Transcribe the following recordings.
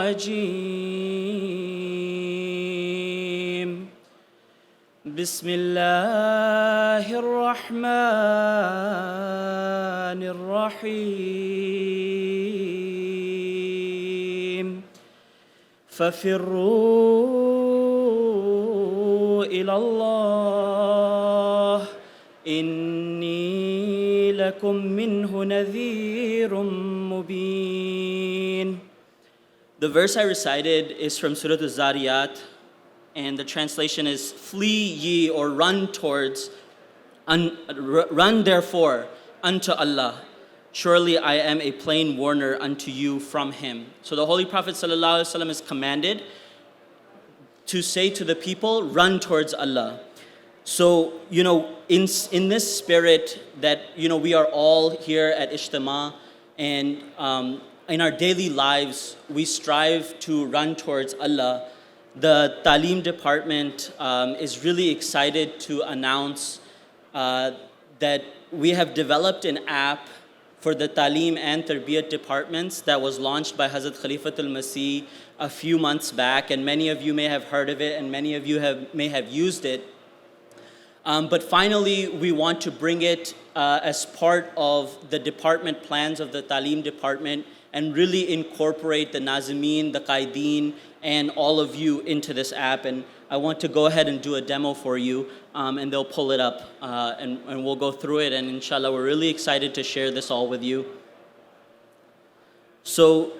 الرجيم بسم الله الرحمن الرحيم ففروا إلى الله إني لكم منه نذير مبين. The verse I recited is from Surah Al-Zariyat, and the translation is, flee ye or run towards, run therefore unto Allah. Surely I am a plain warner unto you from Him. So the Holy Prophet ﷺ is commanded to say to the people, run towards Allah. So, in this spirit that, we are all here at Ijtema, and in our daily lives, we strive to run towards Allah. The Talim department is really excited to announce that we have developed an app for the Talim and Tarbiyat departments that was launched by Hazrat Khalifatul Masih a few months back, and many of you may have heard of it, and many of you may have used it. But finally, we want to bring it as part of the department plans of the Talim department and really incorporate the Nazimeen, the Qaideen, and all of you into this app. And I want to go ahead and do a demo for you, and they'll pull it up, and we'll go through it. And inshallah, we're really excited to share this all with you. So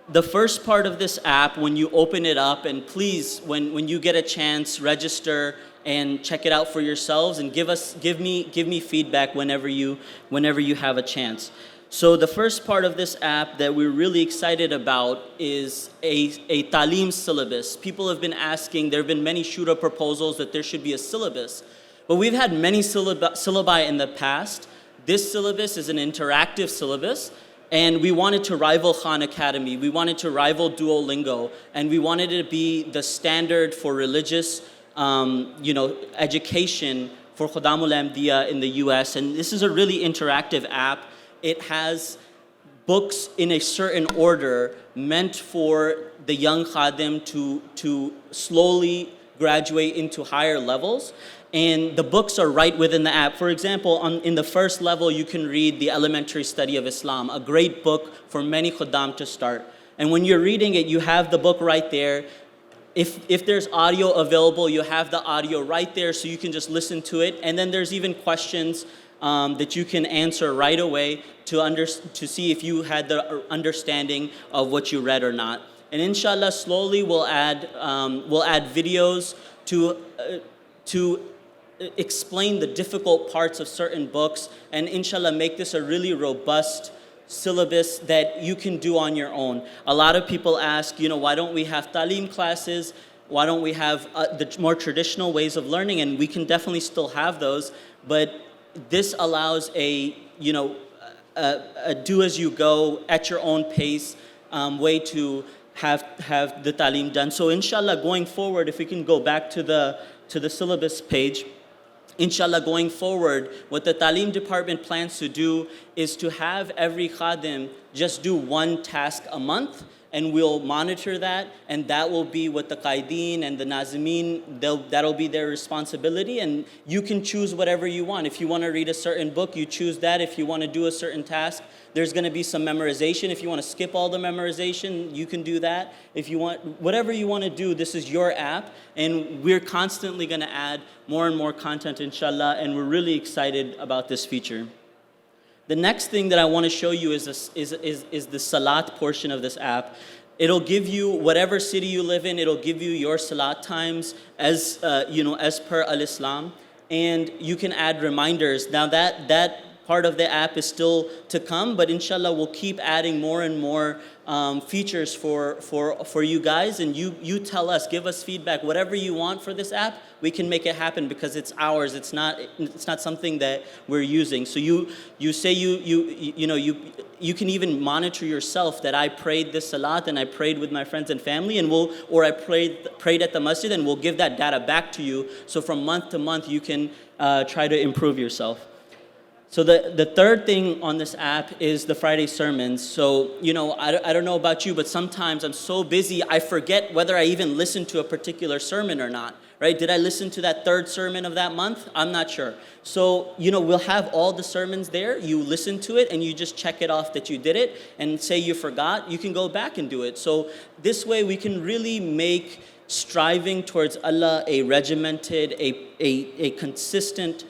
the first part of this app, when you open it up, and please, when you get a chance, register and check it out for yourselves, and give me feedback whenever you have a chance. So the first part of this app that we're really excited about is a Talim syllabus. People have been asking, there have been many shura proposals that there should be a syllabus, but we've had many syllabi in the past. This syllabus is an interactive syllabus, and we wanted to rival Khan Academy, we wanted to rival Duolingo, and we wanted it to be the standard for religious education for Khuddamul Ahmadiyya in the US. And this is a really interactive app. It has books in a certain order meant for the young Khadim to slowly graduate into higher levels. And the books are right within the app. For example, in the first level, you can read The Elementary Study of Islam, a great book for many Khuddam to start. And when you're reading it, you have the book right there. If there's audio available, you have the audio right there, so you can just listen to it. And then there's even questions that you can answer right away to see if you had the understanding of what you read or not. And inshallah, slowly we'll add videos to explain the difficult parts of certain books, and inshallah make this a really robust syllabus that you can do on your own. A lot of people ask, why don't we have Talim classes? Why don't we have the more traditional ways of learning? And we can definitely still have those, but this allows a do as you go at your own pace way to have the Talim done. So inshallah, going forward, if we can go back to the syllabus page, inshallah, going forward, what the Talim department plans to do is to have every Khadim just do one task a month, and we'll monitor that, and that will be what the Qaideen and the Nazimeen, that'll be their responsibility, and you can choose whatever you want. If you want to read a certain book, you choose that. If you want to do a certain task, there's going to be some memorization. If you want to skip all the memorization, you can do that. If you want, whatever you want to do, this is your app, and we're constantly going to add more and more content, inshallah, and we're really excited about this feature. The next thing that I want to show you is the Salat portion of this app. It'll give you, whatever city you live in, it'll give you your Salat times as per Al-Islam, and you can add reminders. Now that part of the app is still to come, but inshallah we'll keep adding more and more features for you guys, and you tell us, give us feedback, whatever you want for this app, we can make it happen because it's ours. It's not something that we're using. So you say you can even monitor yourself that I prayed this salat and I prayed with my friends and family, and I prayed at the masjid, and we'll give that data back to you. So from month to month you can try to improve yourself. So the third thing on this app is the Friday sermons. So, I don't know about you, but sometimes I'm so busy, I forget whether I even listened to a particular sermon or not, right? Did I listen to that third sermon of that month? I'm not sure. So, we'll have all the sermons there. You listen to it and you just check it off that you did it, and say you forgot, you can go back and do it. So this way we can really make striving towards Allah a regimented, a consistent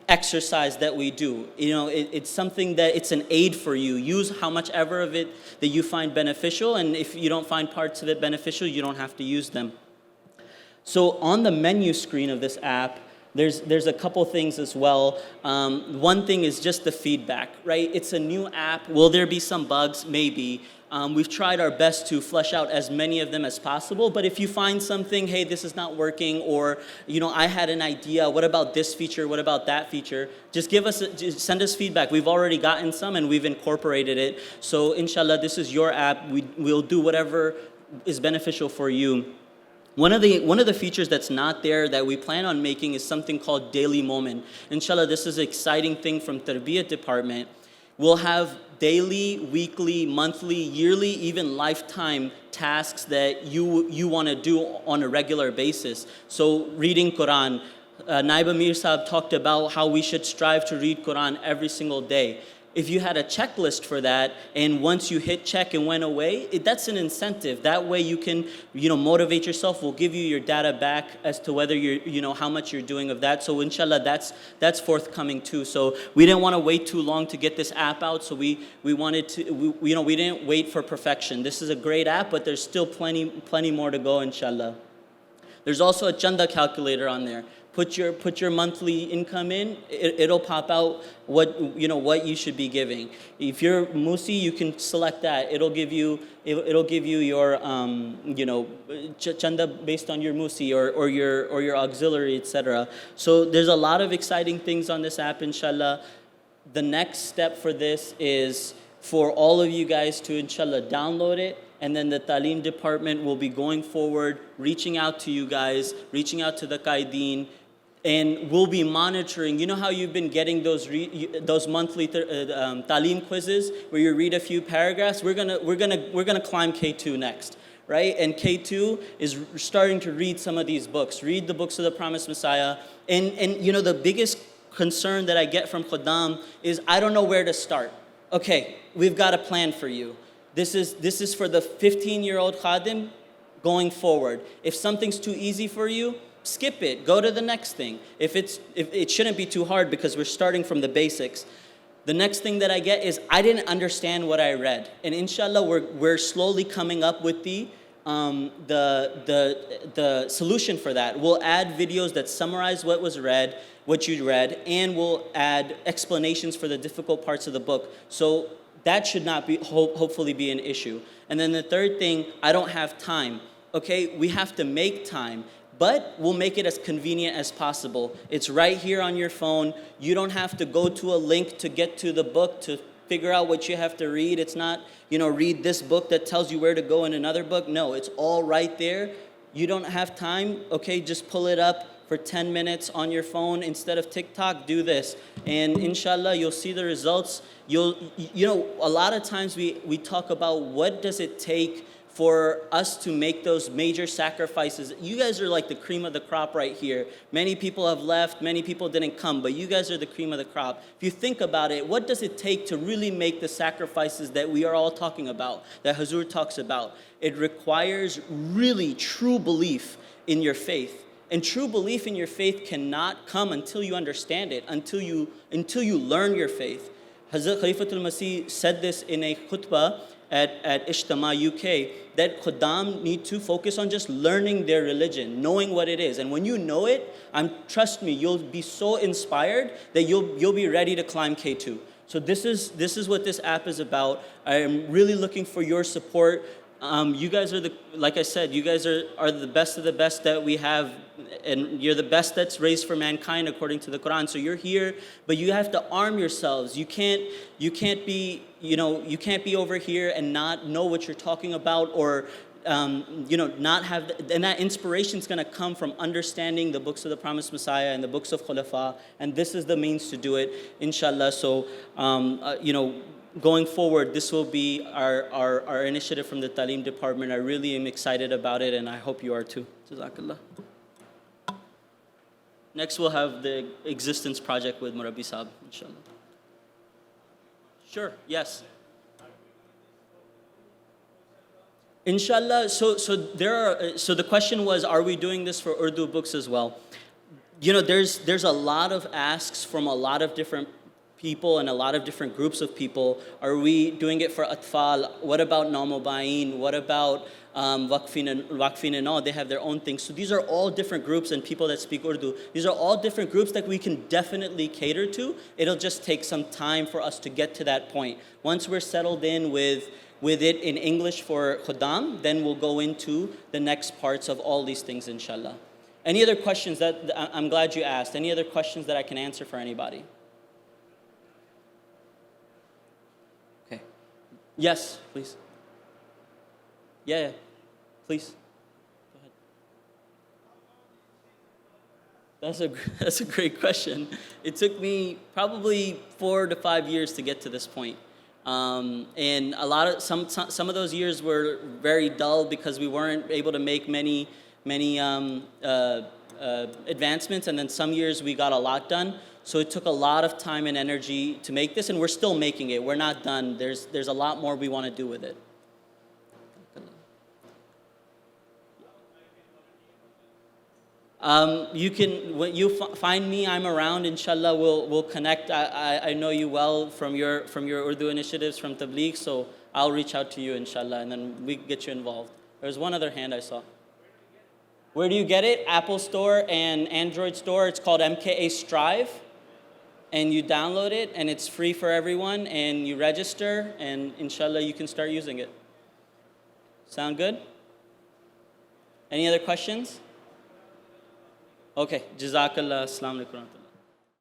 exercise that we do. It's something that it's an aid for you. Use how much ever of it that you find beneficial, and if you don't find parts of it beneficial, you don't have to use them. So on the menu screen of this app, there's a couple things as well. One thing is just the feedback, right? It's a new app. Will there be some bugs? Maybe. We've tried our best to flesh out as many of them as possible, but if you find something, hey, this is not working, or, I had an idea, what about this feature, what about that feature? Just send us feedback. We've already gotten some and we've incorporated it. So inshallah, this is your app. We'll do whatever is beneficial for you. One of the features that's not there that we plan on making is something called Daily Moment. Inshallah, this is an exciting thing from Tarbiyat department. We'll have daily, weekly, monthly, yearly, even lifetime tasks that you want to do on a regular basis. So reading Quran. Naib Amir Sahib talked about how we should strive to read Quran every single day. If you had a checklist for that, and once you hit check and went away, that's an incentive. That way you can, motivate yourself. We'll give you your data back as to whether you're, how much you're doing of that. So inshallah, that's forthcoming too. So we didn't want to wait too long to get this app out. So we wanted to, we didn't wait for perfection. This is a great app, but there's still plenty more to go, inshallah. There's also a chanda calculator on there. Put your monthly income in. It'll pop out what you should be giving. If you're Musi, you can select that. It'll give you your chanda based on your Musi or your auxiliary, etc. So there's a lot of exciting things on this app, inshallah. The next step for this is for all of you guys to, inshallah, download it. And then the Talim department will be going forward, reaching out to you guys, reaching out to the Qaideen, and we'll be monitoring. You know how you've been getting those monthly Talim quizzes where you read a few paragraphs? We're gonna climb K2 next, right? And K2 is starting to read some of these books. Read the books of the Promised Messiah, and the biggest concern that I get from Khuddam is I don't know where to start. Okay, we've got a plan for you. This is for the 15-year-old Khadim going forward. If something's too easy for you, skip it. Go to the next thing. If it shouldn't be too hard because we're starting from the basics. The next thing that I get is I didn't understand what I read, and inshallah we're slowly coming up with the solution for that. We'll add videos that summarize what you read, and we'll add explanations for the difficult parts of the book. So that should not be hopefully be an issue. And then the third thing, I don't have time. Okay, we have to make time, but we'll make it as convenient as possible. It's right here on your phone. You don't have to go to a link to get to the book to figure out what you have to read. It's not, read this book that tells you where to go in another book. No, it's all right there. You don't have time, okay, just pull it up for 10 minutes on your phone. Instead of TikTok, do this. And inshallah, you'll see the results. A lot of times we talk about what does it take for us to make those major sacrifices. You guys are like the cream of the crop right here. Many people have left, many people didn't come, but you guys are the cream of the crop. If you think about it, what does it take to really make the sacrifices that we are all talking about, that Hazur talks about? It requires really true belief in your faith. And true belief in your faith cannot come until you understand it, until you learn your faith. Hazrat Khalifatul Masih said this in a khutbah at Ijtema, UK, that Khuddam need to focus on just learning their religion, knowing what it is. And when you know it, trust me, you'll be so inspired that you'll be ready to climb K2. So this is what this app is about. I am really looking for your support. You guys are like I said, you guys are the best of the best that we have, and you're the best that's raised for mankind according to the Quran. So you're here, but you have to arm yourselves. You can't be over here and not know what you're talking about, or not have, and that inspiration is going to come from understanding the books of the Promised Messiah and the books of Khulafa, and this is the means to do it, inshallah. So, going forward, this will be our initiative from the Talim department. I really am excited about it, and I hope you are too. Jazakallah. Next, we'll have the existence project with Murabbi Saab, inshallah. Sure, yes. Inshallah, so the question was, are we doing this for Urdu books as well? There's a lot of asks from a lot of different people and a lot of different groups of people. Are we doing it for Atfal? What about Naumobayin? What about Waqfin and all? They have their own things. So these are all different groups and people that speak Urdu. These are all different groups that we can definitely cater to. It'll just take some time for us to get to that point. Once we're settled in with it in English for Khuddam, then we'll go into the next parts of all these things, inshallah. Any other questions I'm glad you asked. Any other questions that I can answer for anybody? Okay. Yes, please. Yeah, please. Go ahead. That's a great question. It took me probably 4 to 5 years to get to this point. And some of those years were very dull because we weren't able to make many advancements, and then some years we got a lot done. So it took a lot of time and energy to make this, and we're still making it. We're not done. There's a lot more we want to do with it. When you find me, I'm around. Inshallah, we'll connect. I know you well from your Urdu initiatives from Tabligh, so I'll reach out to you, inshallah, and then we get you involved. There's one other hand I saw. Where do you get it? Apple Store and Android Store. It's called MKA Strive, and you download it, and it's free for everyone, and you register, and inshallah, you can start using it. Sound good? Any other questions? Okay, Jazakallah, Assalamu alaikum.